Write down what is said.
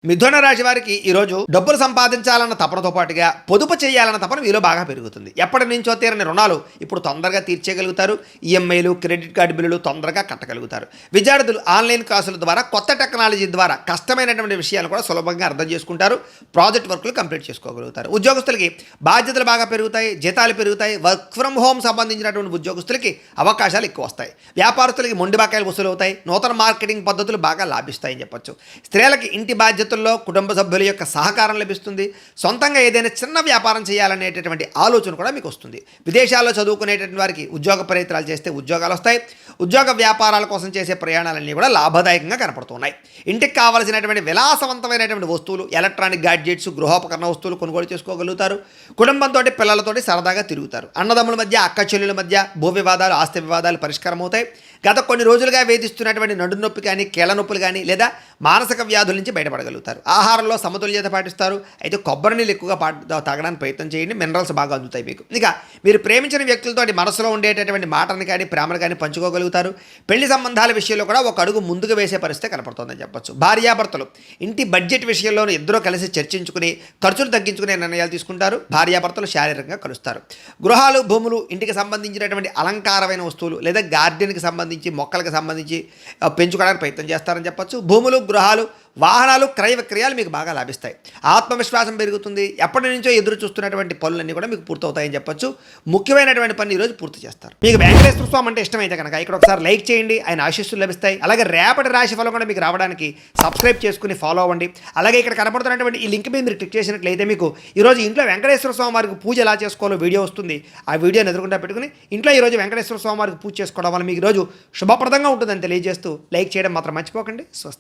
మిథున రాశి వారికి ఈరోజు డబ్బులు సంపాదించాలన్న తపనతో పాటుగా పొదుపు చేయాలన్న తపన మీలో బాగా పెరుగుతుంది. ఎప్పటి నుంచో తీరని రుణాలు ఇప్పుడు తొందరగా తీర్చేయగలుగుతారు. ఈఎంఐలు, క్రెడిట్ కార్డు బిల్లులు తొందరగా కట్టగలుగుతారు. విద్యార్థులు ఆన్లైన్ క్లాసుల ద్వారా, కొత్త టెక్నాలజీ ద్వారా కష్టమైనటువంటి విషయాలు కూడా సులభంగా అర్థం చేసుకుంటారు. ప్రాజెక్ట్ వర్కులు కంప్లీట్ చేసుకోగలుగుతారు. ఉద్యోగస్తులకి బాధ్యతలు బాగా పెరుగుతాయి, జీతాలు పెరుగుతాయి. వర్క్ ఫ్రమ్ హోమ్ సంబంధించినటువంటి ఉద్యోగస్తులకి అవకాశాలు ఎక్కువ వస్తాయి. వ్యాపారస్తులకి మొండి బకాయిలు వసూలు అవుతాయి. నూతన మార్కెటింగ్ పద్ధతులు బాగా లాభిస్తాయని చెప్పొచ్చు. స్త్రీలకి ఇంటి బాధ్యతల్లో కుటుంబ సభ్యుల యొక్క సహకారం లభిస్తుంది. సొంతంగా ఏదైనా చిన్న వ్యాపారం చేయాలనేటటువంటి ఆలోచన కూడా మీకు వస్తుంది. విదేశాల్లో చదువుకునేటటువంటి వారికి ఉద్యోగ ప్రయత్నాలు చేస్తే ఉద్యోగాలు వస్తాయి. ఉద్యోగ వ్యాపారాల కోసం చేసే ప్రయాణాలన్నీ కూడా లాభదాయకంగా కనపడుతున్నాయి. ఇంటికి కావలసినటువంటి విలాసవంతమైనటువంటి వస్తువులు, ఎలక్ట్రానిక్ గాడ్జెట్స్, గృహోపకరణ వస్తువులు కొనుగోలు చేసుకోగలుగుతారు. కుటుంబంతో, పిల్లలతోటి సరదాగా తిరుగుతారు. అన్నదమ్ముల మధ్య, అక్క చెల్లెల మధ్య భూ వివాదాలు, ఆస్తి వివాదాలు పరిష్కారం అవుతాయి. గత కొన్ని రోజులుగా వేధిస్తున్నటువంటి నడుము నొప్పి కానీ, కీళ్ళ నొప్పులు కానీ, లేదా మానసిక వ్యాధుల నుంచి బయటపడగలుగుతారు. ఆహారంలో సమతుల్యత పాటిస్తారు. అయితే కొబ్బరి నీళ్ళు ఎక్కువగా తాగడానికి ప్రయత్నం చేయండి. మినరల్స్ బాగా అందుతాయి మీకు. ఇక మీరు ప్రేమించిన వ్యక్తులతో మనసులో ఉండేటటువంటి మాటని కానీ, ప్రేమను కానీ పంచుకోగలుగుతారు. పెళ్లి సంబంధాల విషయంలో కూడా ఒక అడుగు ముందుకు వేసే పరిస్థితి కనపడుతుందని చెప్పొచ్చు. భార్యాభర్తలు ఇంటి బడ్జెట్ విషయంలోనూ ఇద్దరూ కలిసి చర్చించుకుని ఖర్చులు తగ్గించుకునే నిర్ణయాలు తీసుకుంటారు. భార్యాభర్తలు శారీరకంగా కలుస్తారు. గృహాలు, భూములు, ఇంటికి సంబంధించినటువంటి అలంకారమైన వస్తువులు లేదా గార్డెన్కి సంబంధించి, మొక్కలకు సంబంధించి పెంచుకోవడానికి ప్రయత్నం చేస్తారని చెప్పొచ్చు. భూములు, గృహాలు, వాహనాలు, క్రయ విక్రయాలు మీకు బాగా లాభిస్తాయి. ఆత్మవిశ్వాసం పెరుగుతుంది. ఎప్పటి నుంచో ఎదురు చూస్తున్నటువంటి పనులన్నీ కూడా మీకు పూర్తవుతాయని చెప్పొచ్చు. ముఖ్యమైనటువంటి పని ఈరోజు పూర్తి చేస్తారు. మీకు వెంకటేశ్వర స్వామి అంటే ఇష్టమైతే కనుక ఇక్కడ ఒకసారి లైక్ చేయండి. ఆయన ఆశీస్సులు లభిస్తాయి. అలాగే రేపటి రాశి ఫలం కూడా మీకు రావడానికి సబ్స్క్రైబ్ చేసుకుని ఫాలో అవ్వండి. అలాగే ఇక్కడ కనపడుతున్నటువంటి ఈ లింక్ మీద మీరు క్లిక్ చేసినట్లయితే మీకు ఈరోజు ఇంట్లో వెంకటేశ్వర స్వామి వారికి పూజ ఎలా చేసుకోవాలో వీడియో వస్తుంది. ఆ వీడియోని ఎదురుకుండా పెట్టుకుని ఇంట్లో ఈరోజు వెంకటేశ్వర స్వామి వారికి పూజ చేసుకోవడం వల్ల మీకు ఈరోజు శుభప్రదంగా ఉంటుందని తెలియజేస్తూ లైక్ చేయడం మాత్రం మర్చిపోకండి. స్వస్తి.